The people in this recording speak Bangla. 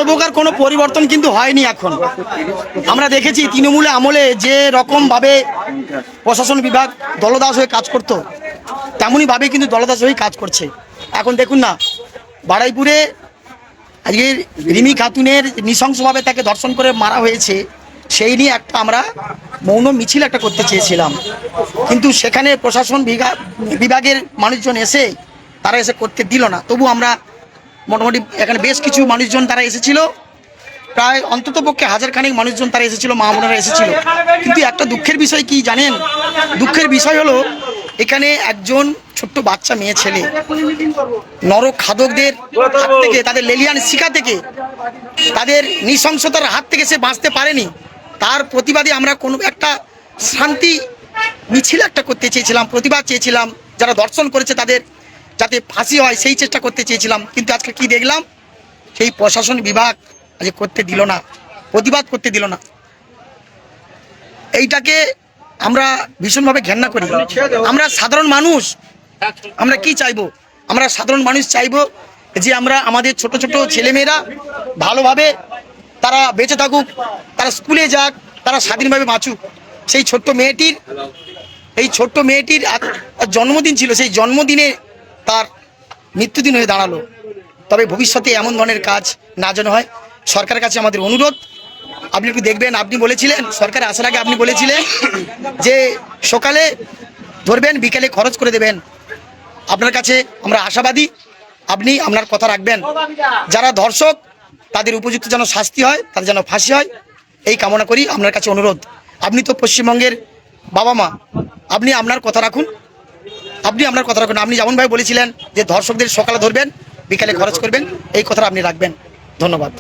প্রকার কোনো পরিবর্তন কিন্তু হয়নি। এখন আমরা দেখেছি তৃণমূল আমলে যে রকমভাবে প্রশাসন বিভাগ দলদাস হয়ে কাজ করত, তেমনইভাবে কিন্তু দলদাস হয়ে কাজ করছে। এখন দেখুন না, বারুইপুরে আজকে রিমি খাতুনের নৃশংসভাবে তাকে ধর্ষণ করে মারা হয়েছে, সেই নিয়ে একটা আমরা মৌন মিছিল একটা করতে চেয়েছিলাম, কিন্তু সেখানে প্রশাসন বিভাগের মানুষজন এসে তারা এসে করতে দিল না। তবু আমরা মোটামুটি এখানে বেশ কিছু মানুষজন তারা এসেছিল, প্রায় অন্ততপক্ষে 1000 খানেক মানুষজন তারা এসেছিল, মা বোনেরা এসেছিল। কিন্তু একটা দুঃখের বিষয় কি জানেন? দুঃখের বিষয় হলো এখানে একজন ছোট্ট বাচ্চা মেয়ে ছেলে নরখাদকদের হাত থেকে, তাদের লেলিয়ান শিখা থেকে, তাদের নৃশংসতার হাত থেকে সে বাঁচতে পারেনি। তার প্রতিবাদে আমরা কোনো একটা শান্তি মিছিল একটা করতে চেয়েছিলাম, প্রতিবাদ চেয়েছিলাম, যারা ধর্ষণ করেছে তাদের যাতে ফাঁসি হয় সেই চেষ্টা করতে চেয়েছিলাম। কিন্তু আজকে কি দেখলাম, সেই প্রশাসন বিভাগ আজ করতে দিল না, প্রতিবাদ করতে দিল না। এইটাকে আমরা ভীষণভাবে ঘেন্না করি। আমরা সাধারণ মানুষ, আমরা কি চাইবো? আমরা সাধারণ মানুষ চাইবো যে আমরা আমাদের ছোট ছোট ছেলেমেয়েরা ভালোভাবে তারা বেঁচে থাকুক, তারা স্কুলে যাক, তারা স্বাধীনভাবে বাঁচুক। সেই ছোট্ট মেয়েটির জন্মদিন ছিল, সেই জন্মদিনে তার মৃত্যুদিন হয়ে দাঁড়ালো। তবে ভবিষ্যতে এমন ধরনের কাজ না যেন হয়। সরকারের কাছে আমাদের অনুরোধ, আপনি একটু দেখবেন। আপনি বলেছিলেন সরকারে আসার আগে, আপনি বলেছিলেন যে সকালে ধরবেন, বিকেলে খরচ করে দেবেন। আপনার কাছে আমরা আশাবাদী আপনি আপনার কথা রাখবেন। যারা ধর্ষক তাদের উপযুক্ত যেন শাস্তি হয়, তাদের যেন ফাঁসি হয়, এই কামনা করি। আপনার কাছে অনুরোধ, আপনি তো পশ্চিমবঙ্গের বাবা মা, আপনি আপনার কথা রাখুন। আপনি যেমন ভাই বলেছিলেন যে ধর্ষকদের সকালে ধরবেন, বিকালে খরচ করবেন, এই কথাটা আপনি রাখবেন। ধন্যবাদ।